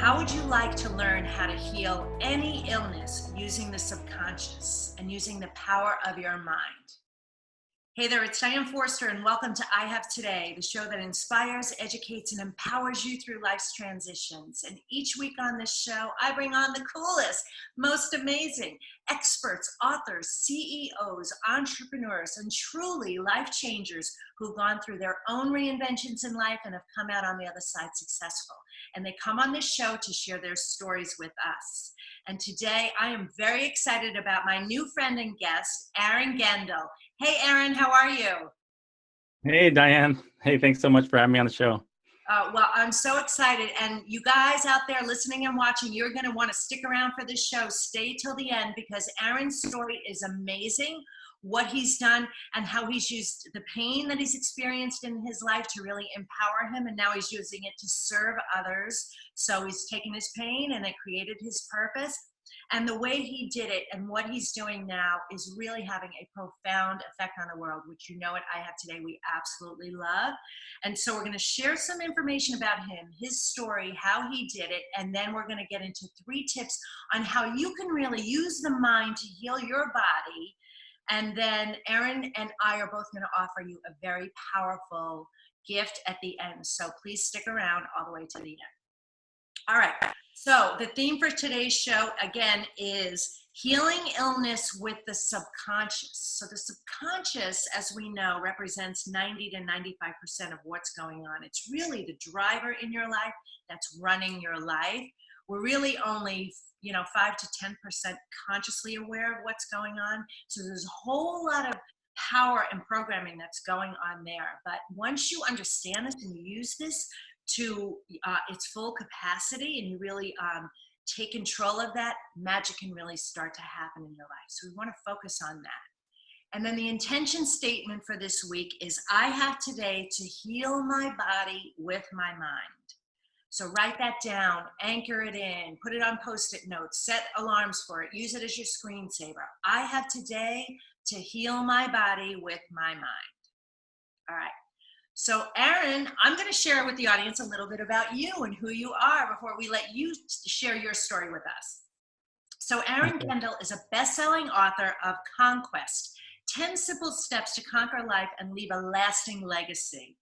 How would you like to learn how to heal any illness using the subconscious and using the power of your mind? Hey there, it's Diane Forster, and welcome to I Have Today, the show that inspires, educates, and empowers you through life's transitions. And each week on this show, I bring on the coolest, most amazing experts, authors, CEOs, entrepreneurs, and truly life changers who've gone through their own reinventions in life and have come out on the other side successful. And they come on this show to share their stories with us. And today, I am very excited about my new friend and guest, Aaron Gendle. Hey, Aaron, how are you? Hey, Diane. Hey, thanks so much for having me on the show. Well, I'm so excited. And you guys out there listening and watching, you're going to want to stick around for this show. Stay till the end because Aaron's story is amazing, what he's done and how he's used the pain that he's experienced in his life to really empower him. And now he's using it to serve others. So he's taken his pain and it created his purpose. And the way he did it and what he's doing now is really having a profound effect on the world, which you know what I Have Today we absolutely love. And so we're going to share some information about him, his story, how he did it, and then we're going to get into 3 tips on how you can really use the mind to heal your body. And then Aaron and I are both going to offer you a very powerful gift at the end. So please stick around all the way to the end. All right. So the theme for today's show, again, is healing illness with the subconscious. So the subconscious, as we know, represents 90 to 95% of what's going on. It's really the driver in your life that's running your life. We're really only 5 to 10% consciously aware of what's going on. So there's a whole lot of power and programming that's going on there. But once you understand this and you use this to its full capacity and you really take control of that, magic can really start to happen in your life. So we want to focus on that. And then the intention statement for this week is I have today to heal my body with my mind. So write that down, anchor it in, put it on Post-it notes, set alarms for it, use it as your screensaver. I have today to heal my body with my mind. All right. So Aaron, I'm going to share with the audience a little bit about you and who you are before we let you share your story with us. So Aaron Gendle is a best-selling author of Conquest, 10 Simple Steps to Conquer Life and Leave a Lasting Legacy.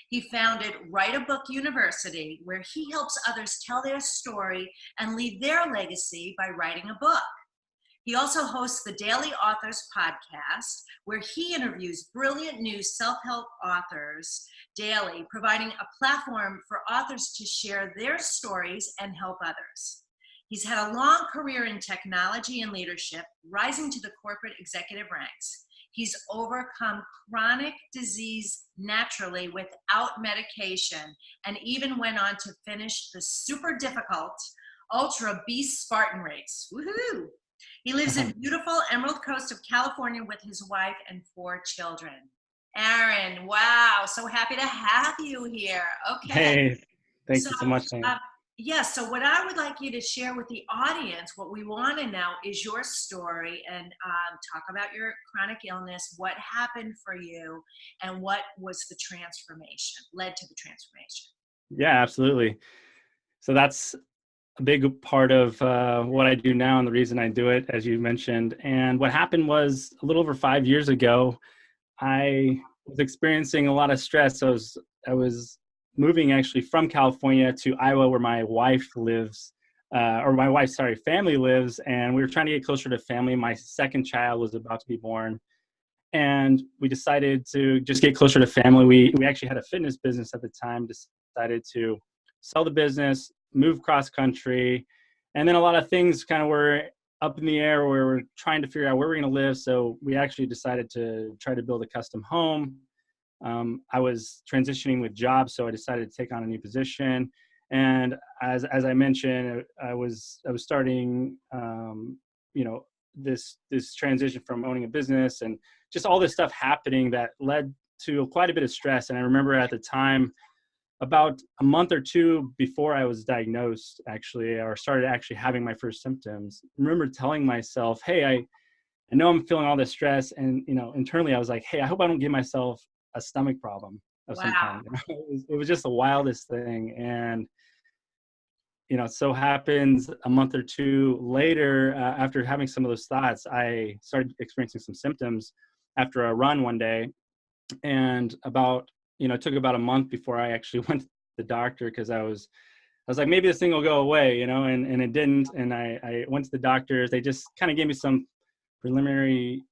He founded Write a Book University, where he helps others tell their story and leave their legacy by writing a book. He also hosts the Daily Authors podcast, where he interviews brilliant new self-help authors daily, providing a platform for authors to share their stories and help others. He's had a long career in technology and leadership, rising to the corporate executive ranks. He's overcome chronic disease naturally without medication, and even went on to finish the super difficult Ultra Beast Spartan race. Woohoo! He lives in beautiful Emerald Coast of California with his wife and 4 children. Aaron, wow, so happy to have you here. Okay. Hey, thank you so much. So what I would like you to share with the audience, what we want to know is your story and talk about your chronic illness, what happened for you, and what was the transformation, led to the transformation. Yeah, absolutely. So that's a big part of what I do now and the reason I do it, as you mentioned. And what happened was a little over 5 years ago, I was experiencing a lot of stress. I was moving actually from California to Iowa, where my wife lives, family lives. And we were trying to get closer to family. My second child was about to be born. And we decided to just get closer to family. We actually had a fitness business at the time, decided to sell the business, move cross country. And then a lot of things kind of were up in the air where we're trying to figure out where we're going to live. So we actually decided to try to build a custom home. I was transitioning with jobs, so I decided to take on a new position. And as I mentioned, I was starting, this transition from owning a business and just all this stuff happening that led to quite a bit of stress. And I remember at the time, about a month or 2 before I was diagnosed, actually, or started actually having my first symptoms, I remember telling myself, hey, I know I'm feeling all this stress. And, internally I was like, hey, I hope I don't give myself a stomach problem of some kind. It was just the wildest thing. And so happens a month or two later, after having some of those thoughts, I started experiencing some symptoms after a run one day. And it took about a month before I actually went to the doctor, because I was like, maybe this thing will go away, and it didn't. And I went to the doctors. They just kind of gave me some preliminary,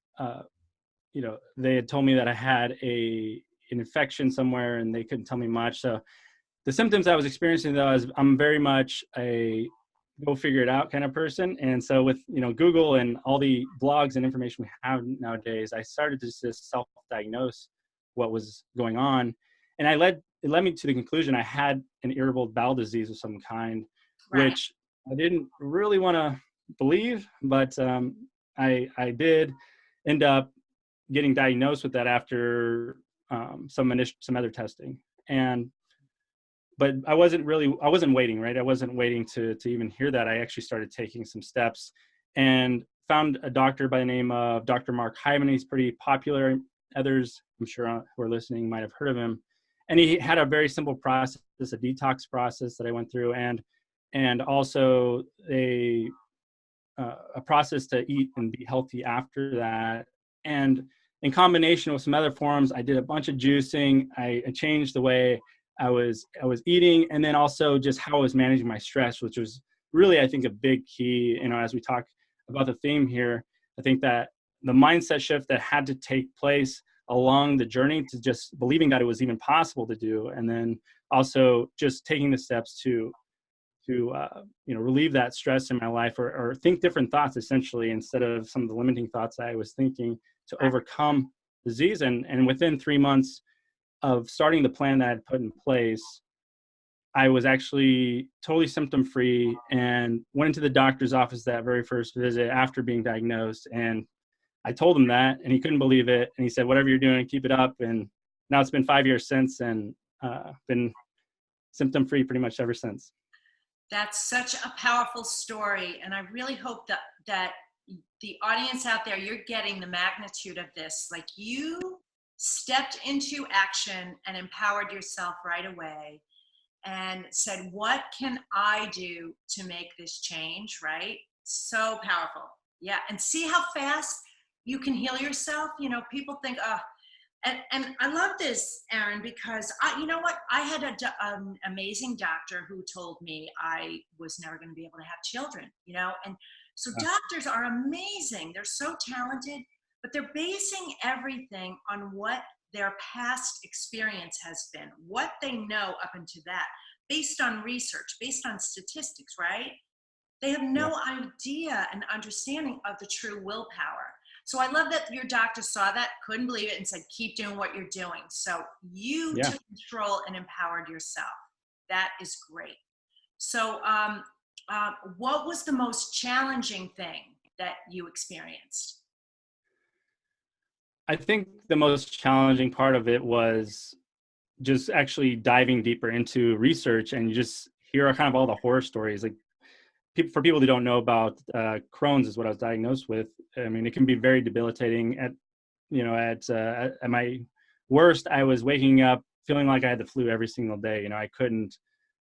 they had told me that I had an infection somewhere, and they couldn't tell me much. So the symptoms I was experiencing, though, is I'm very much a go figure it out kind of person. And so with, Google and all the blogs and information we have nowadays, I started to just self-diagnose what was going on. And it led me to the conclusion I had an irritable bowel disease of some kind, Right. which I didn't really want to believe, but I did end up getting diagnosed with that after some other testing. But I wasn't waiting, right? I wasn't waiting to even hear that. I actually started taking some steps and found a doctor by the name of Dr. Mark Hyman. He's pretty popular. Others, I'm sure, who are listening might have heard of him. And he had a very simple process, a detox process that I went through, and also a process to eat and be healthy after that. And in combination with some other forms, I did a bunch of juicing. I changed the way I was eating, and then also just how I was managing my stress, which was really, I think, a big key. As we talk about the theme here, I think that the mindset shift that had to take place along the journey to just believing that it was even possible to do, and then also just taking the steps to relieve that stress in my life, or think different thoughts, essentially, instead of some of the limiting thoughts I was thinking, to overcome disease. And within 3 months of starting the plan that I had put in place, I was actually totally symptom free, and went into the doctor's office that very first visit after being diagnosed. And I told him that, and he couldn't believe it. And he said, "Whatever you're doing, keep it up." And now it's been 5 years since, and been symptom free pretty much ever since. That's such a powerful story. And I really hope that the audience out there, you're getting the magnitude of this. Like, you stepped into action and empowered yourself right away and said, what can I do to make this change? Right? So powerful. Yeah. And see how fast you can heal yourself. People think, oh, and I love this, Aaron, because you know what? I had an amazing doctor who told me I was never going to be able to have children, and so doctors are amazing. They're so talented, but they're basing everything on what their past experience has been, what they know up into that, based on research, based on statistics, right? They have no idea and understanding of the true willpower. So I love that your doctor saw that, couldn't believe it, and said, keep doing what you're doing. So you took control and empowered yourself. That is great. So what was the most challenging thing that you experienced? I think the most challenging part of it was just actually diving deeper into research, and you just hear kind of all the horror stories. Like, for people who don't know about Crohn's, is what I was diagnosed with. I mean, it can be very debilitating. At my worst, I was waking up feeling like I had the flu every single day. I couldn't,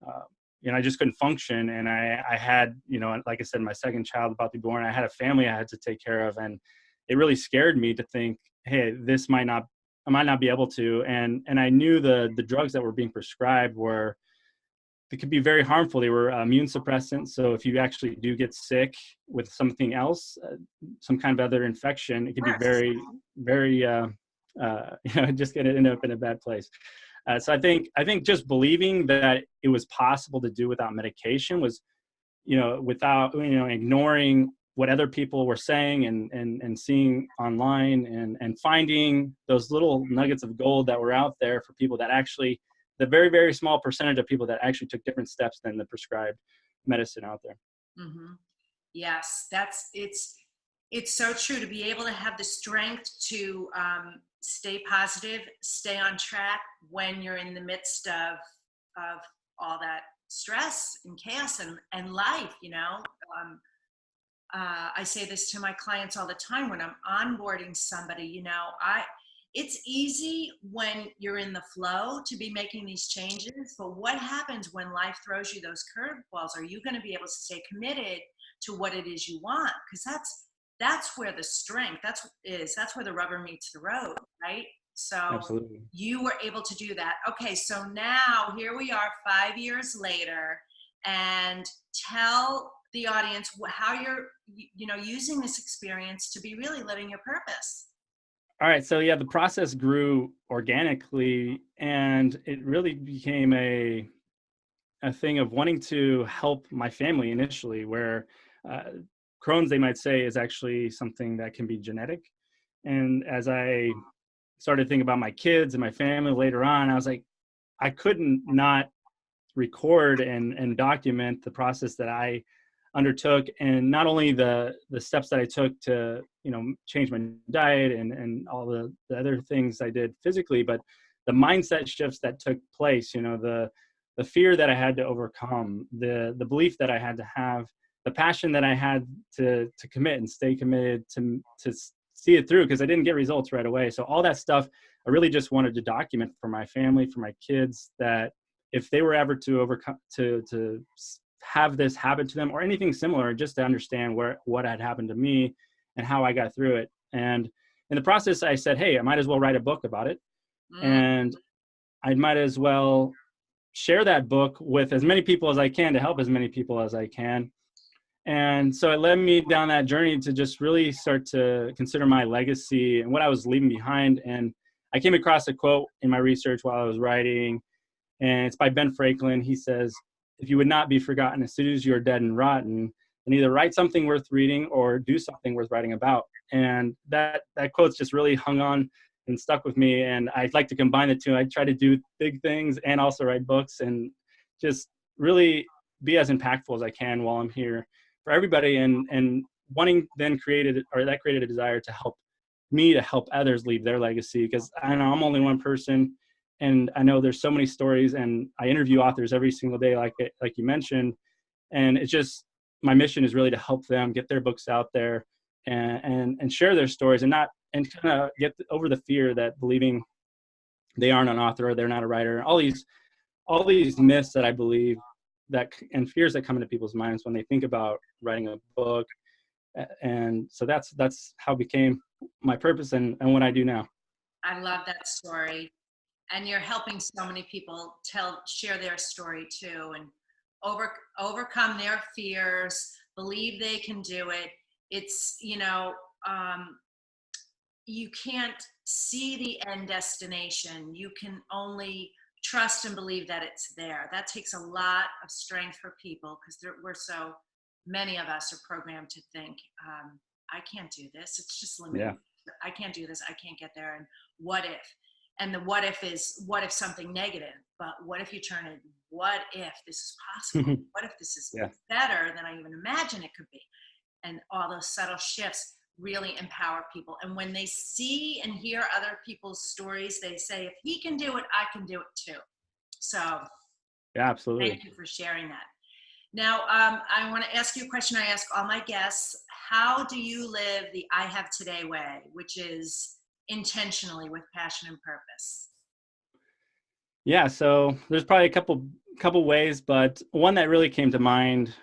I just couldn't function. And I had, like I said, my second child about to be born. I had a family I had to take care of, and it really scared me to think, hey, I might not be able to. And I knew the drugs that were being prescribed they could be very harmful. They were immune suppressants. So if you actually do get sick with something else, some kind of other infection, it can be very, very, just going to end up in a bad place. So I think just believing that it was possible to do without medication was, without, ignoring what other people were saying and seeing online, and finding those little nuggets of gold that were out there for people that actually, the very, very small percentage of people that actually took different steps than the prescribed medicine out there. Mm-hmm. Yes, it's so true, to be able to have the strength to stay positive, stay on track when you're in the midst of all that stress and chaos and life. I say this to my clients all the time when I'm onboarding somebody. it's easy when you're in the flow to be making these changes, but what happens when life throws you those curveballs? Are you going to be able to stay committed to what it is you want? Because that's where the strength, that's where the rubber meets the road, right? So Absolutely. you were able to do that. Okay, so now here we are 5 years later, and tell the audience how you're, using this experience to be really living your purpose. All right. So yeah, the process grew organically, and it really became a thing of wanting to help my family initially, where uh, Crohn's, they might say, is actually something that can be genetic. And as I started thinking about my kids and my family later on, I was like, I couldn't not record and document the process that I undertook, and not only the steps that I took to change my diet and all the other things I did physically, but the mindset shifts that took place. The fear that I had to overcome, the belief that I had to have, the passion that I had to commit and stay committed to see it through, because I didn't get results right away. So all that stuff I really just wanted to document for my family, for my kids, that if they were ever to overcome to have this happen to them or anything similar, just to understand what had happened to me and how I got through it. And in the process, I said, hey, I might as well write a book about it, Mm. and I might as well share that book with as many people as I can to help as many people as I can. And so it led me down that journey to just really start to consider my legacy and what I was leaving behind. And I came across a quote in my research while I was writing, and it's by Ben Franklin. He says, if you would not be forgotten as soon as you're dead and rotten, then either write something worth reading or do something worth writing about. And that quote's just really hung on and stuck with me. And I'd like to combine the two. I try to do big things and also write books, and just really be as impactful as I can while I'm here for everybody. And wanting then created a desire to help me to help others leave their legacy, because I know I'm only one person, and I know there's so many stories, and I interview authors every single day, like you mentioned, and it's just, my mission is really to help them get their books out there and share their stories, and kind of get over the fear that believing they aren't an author or they're not a writer, all these myths that I believe that, and fears that come into people's minds when they think about writing a book. And so that's how it became my purpose and what I do now. I love that story. And you're helping so many people share their story too, and overcome their fears, believe they can do it. It's, you can't see the end destination. You can only trust and believe that it's there. That takes a lot of strength for people, because so many of us are programmed to think, I can't do this. It's just limited. Yeah. I can't do this. I can't get there. And what if? And the what if is, what if something negative? But what if you turn it, what if this is possible? What if this is better than I even imagine it could be? And all those subtle shifts really empower people. And when they see and hear other people's stories, they say, if he can do it, I can do it too. So yeah, absolutely. Thank you for sharing that. Now, I want to ask you a question I ask all my guests. How do you live the I Have Today way, which is intentionally with passion and purpose? Yeah, so there's probably a couple ways, but one that really came to mind,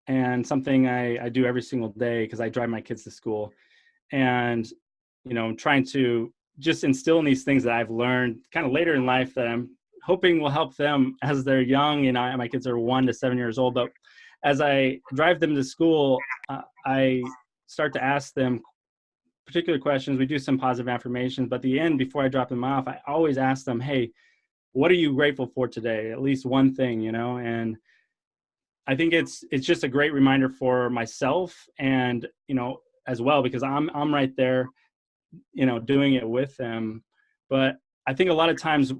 and something I do every single day, because I drive my kids to school, and trying to just instill in these things that I've learned kind of later in life that I'm hoping will help them as they're young. My kids are 1 to 7 years old, but as I drive them to school, I start to ask them particular questions. We do some positive affirmations, but at the end, before I drop them off, I always ask them, hey, what are you grateful for today? At least one thing, and I think it's just a great reminder for myself, and as well, because I'm right there, doing it with them. But I think a lot of times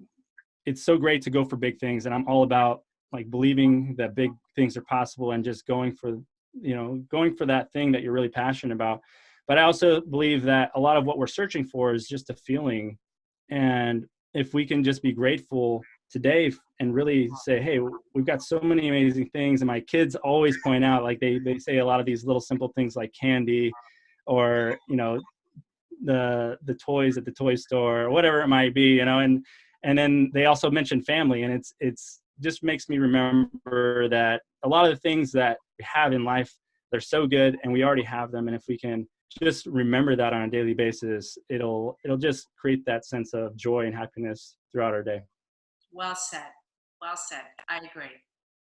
it's so great to go for big things, and I'm all about like believing that big things are possible and just going for that thing that you're really passionate about. But I also believe that a lot of what we're searching for is just a feeling, and if we can just be grateful today and really say, hey, we've got so many amazing things. And my kids always point out, like they say a lot of these little simple things like candy, or the toys at the toy store or whatever it might be, and then they also mentioned family, and it's just makes me remember that a lot of the things that we have in life, they're so good and we already have them. And if we can just remember that on a daily basis, it'll just create that sense of joy and happiness throughout our day. Well said. Well said. I agree.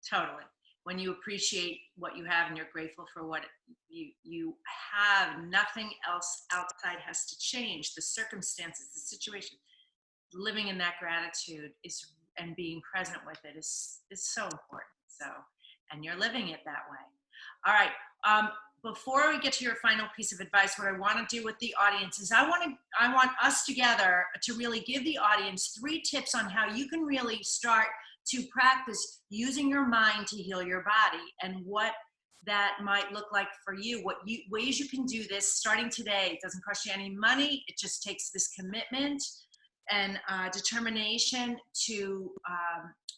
Totally. When you appreciate what you have and you're grateful for what you have, nothing else outside has to change. The circumstances, the situation, living in that gratitude is, and being present with it is so important. So, and you're living it that way. All right. Before we get to your final piece of advice, what I want to do with the audience is I want us together to really give the audience 3 tips on how you can really start to practice using your mind to heal your body, and what that might look like for you, ways you can do this starting today. It doesn't cost you any money. It just takes this commitment and determination to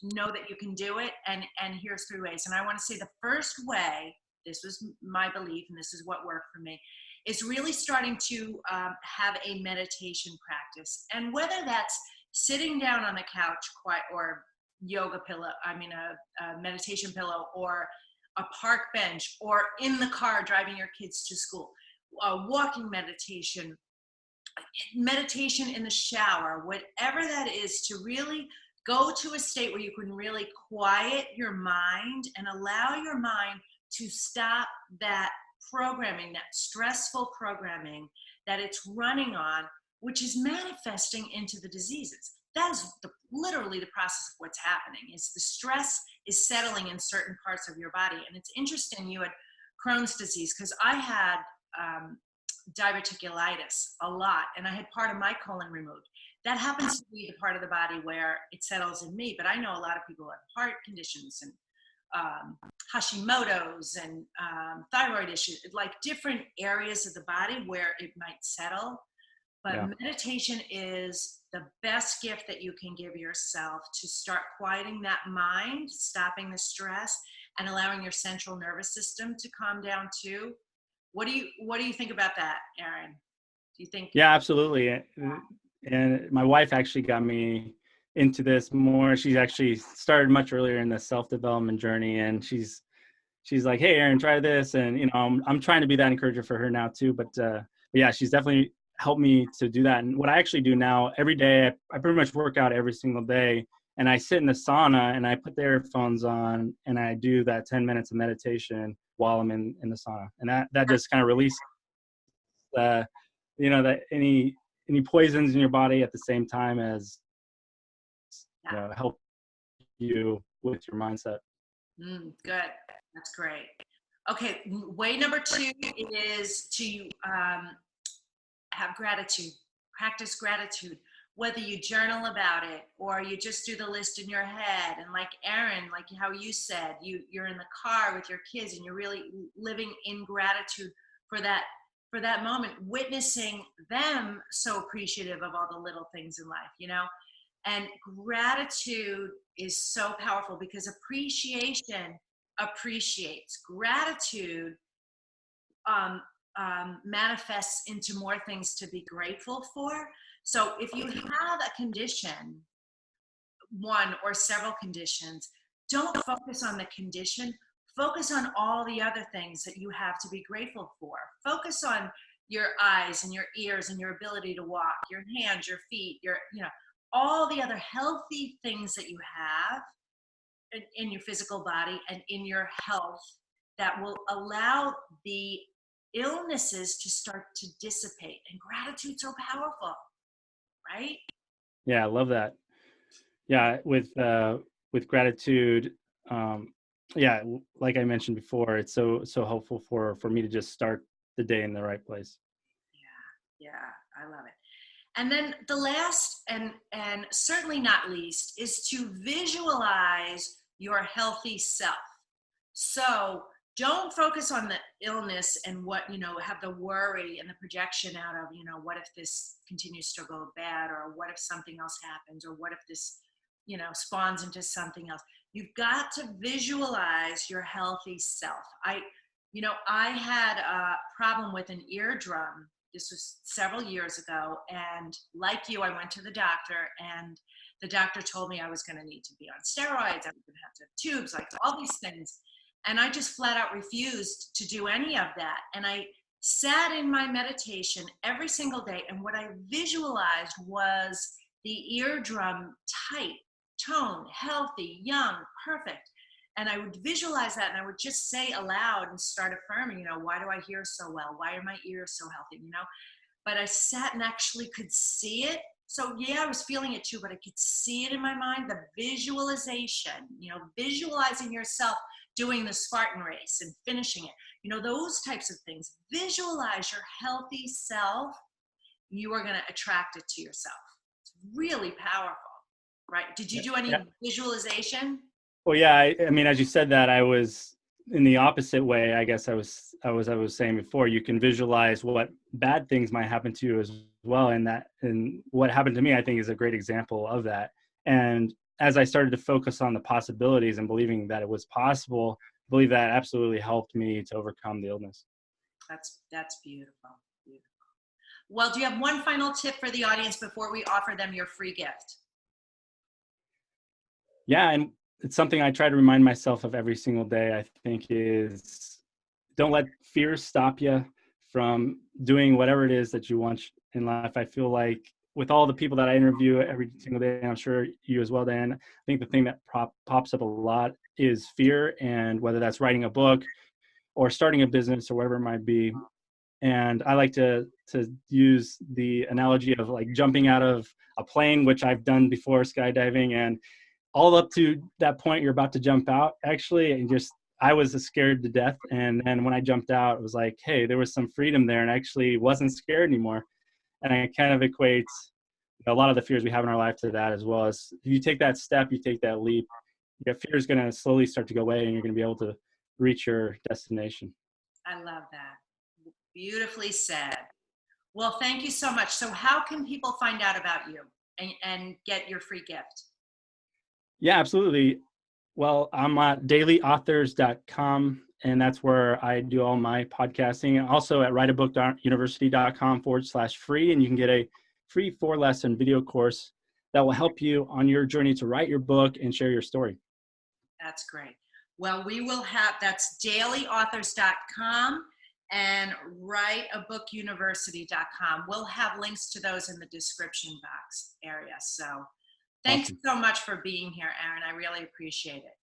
know that you can do it. And here's 3 ways. And I want to say the first way, this was my belief and this is what worked for me, is really starting to have a meditation practice. And whether that's sitting down on the couch quiet, or yoga pillow, a meditation pillow, or a park bench, or in the car driving your kids to school, walking meditation in the shower, whatever that is, to really go to a state where you can really quiet your mind and allow your mind to stop that programming, that stressful programming that it's running on, which is manifesting into the diseases. That is literally the process of what's happening. Is the stress is settling in certain parts of your body. And it's interesting, you had Crohn's disease, because I had diverticulitis a lot, and I had part of my colon removed. That happens to be the part of the body where it settles in me, but I know a lot of people who have heart conditions and Hashimoto's and thyroid issues, like different areas of the body where it might settle. But yeah, meditation is the best gift that you can give yourself to start quieting that mind, stopping the stress, and allowing your central nervous system to calm down too. What do you think about that, Aaron? Do you think? Yeah, absolutely. And my wife actually got me into this more. She's actually started much earlier in the self-development journey, and she's like, "Hey, Aaron, try this." And I'm trying to be that encourager for her now too. But yeah, she's definitely helped me to do that. And what I actually do now every day, I pretty much work out every single day, and I sit in the sauna and I put the earphones on and I do that 10 minutes of meditation while I'm in the sauna, and that just kind of releases that any poisons in your body at the same time as help you with your mindset. Good. That's great. Okay. Way number 2 is to have gratitude, practice gratitude, whether you journal about it or you just do the list in your head. And like Aaron, like how you said, you're in the car with your kids and you're really living in gratitude for that moment, witnessing them so appreciative of all the little things in life, and gratitude is so powerful because appreciation appreciates. Gratitude manifests into more things to be grateful for. So if you have a condition, one or several conditions, don't focus on the condition. Focus on all the other things that you have to be grateful for. Focus on your eyes and your ears and your ability to walk, your hands, your feet, all the other healthy things that you have in your physical body and in your health that will allow the illnesses to start to dissipate. And gratitude's so powerful, right? Yeah, I love that. Yeah, with gratitude, yeah, like I mentioned before, it's so helpful for me to just start the day in the right place. Yeah, I love it. And then the last and certainly not least is to visualize your healthy self. So don't focus on the illness and what, have the worry and the projection out of, what if this continues to go bad, or what if something else happens, or what if this, spawns into something else. You've got to visualize your healthy self. I had a problem with an eardrum this was several years ago. And like you, I went to the doctor, and the doctor told me I was going to need to be on steroids. I was going to have tubes, like all these things. And I just flat out refused to do any of that. And I sat in my meditation every single day. And what I visualized was the eardrum tight, tone, healthy, young, perfect. And I would visualize that, and I would just say aloud and start affirming, why do I hear so well? Why are my ears so healthy? But I sat and actually could see it. So yeah, I was feeling it too, but I could see it in my mind, the visualization, visualizing yourself doing the Spartan race and finishing it, those types of things. Visualize your healthy self. You are going to attract it to yourself. It's really powerful, right? Did you do any visualization? Well, yeah, I mean, as you said that, I was in the opposite way. I guess I was saying before, you can visualize what bad things might happen to you as well. And what happened to me, I think, is a great example of that. And as I started to focus on the possibilities and believing that it was possible, I believe that absolutely helped me to overcome the illness. That's beautiful. Beautiful. Well, do you have one final tip for the audience before we offer them your free gift? Yeah, and it's something I try to remind myself of every single day, I think, is don't let fear stop you from doing whatever it is that you want in life. I feel like with all the people that I interview every single day, and I'm sure you as well, Dan, I think the thing that pops up a lot is fear, and whether that's writing a book or starting a business or whatever it might be. And I like to use the analogy of like jumping out of a plane, which I've done before, skydiving, and all up to that point you're about to jump out, actually, and I was scared to death. And then when I jumped out, it was like, hey, there was some freedom there, and I actually wasn't scared anymore. And I kind of equate a lot of the fears we have in our life to that as well. As if you take that step, you take that leap, your fear is going to slowly start to go away, and you're going to be able to reach your destination. I love that. Beautifully said. Well, thank you so much. So how can people find out about you and get your free gift? Yeah, absolutely. Well, I'm at dailyauthors.com, and that's where I do all my podcasting. Also at writeabookuniversity.com/free, and you can get a free 4-lesson video course that will help you on your journey to write your book and share your story. That's great. Well, that's dailyauthors.com and writeabookuniversity.com. We'll have links to those in the description box area. So thanks so much for being here, Aaron. I really appreciate it.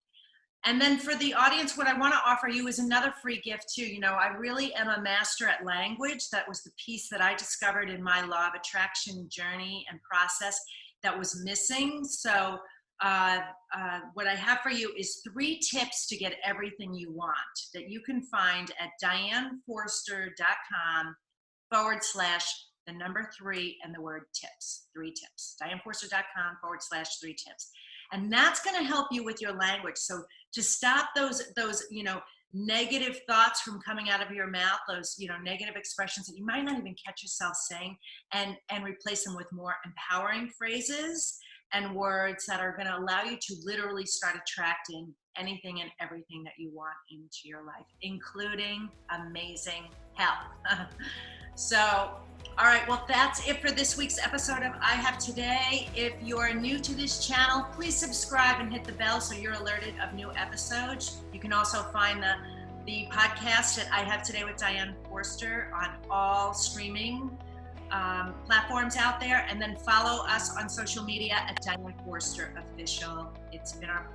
And then for the audience, what I want to offer you is another free gift too. I really am a master at language. That was the piece that I discovered in my law of attraction journey and process that was missing. So what I have for you is 3 tips to get everything you want that you can find at DianeForster.com/3 and the word tips, 3 tips, DianeForster.com/3 tips. And that's going to help you with your language. So to stop those, negative thoughts from coming out of your mouth, those, negative expressions that you might not even catch yourself saying, and replace them with more empowering phrases and words that are going to allow you to literally start attracting anything and everything that you want into your life, including amazing health. So, all right, well, that's it for this week's episode of I Have Today. If you are new to this channel, please subscribe and hit the bell so you're alerted of new episodes. You can also find the podcast at I Have Today with Diane Forster on all streaming platforms out there, and then follow us on social media at Diane Forster Official. It's been our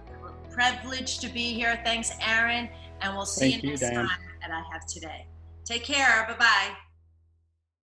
privilege to be here. Thanks, Aaron, and we'll see you next time at I Have Today. Take care. Bye-bye.